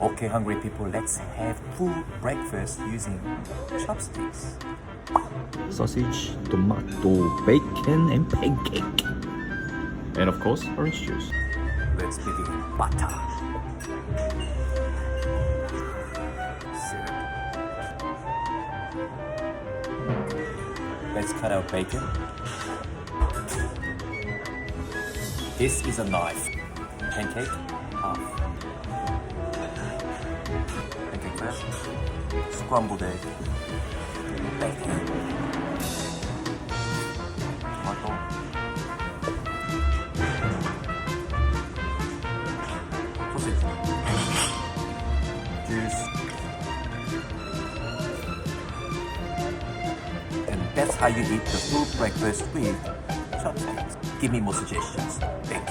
Okay, hungry people, let's have full breakfast using chopsticks. Sausage, tomato, bacon, and pancake. And of course, orange juice. Let's begin. Butter. Syrup. Let's cut out bacon. This is a knife. Pancake, half. Pancake first. Scrambled egg. Bacon. Tomato. Sausage. Juice. And that's how you eat the full breakfast with chopsticks. Give me more suggestions. Thank you.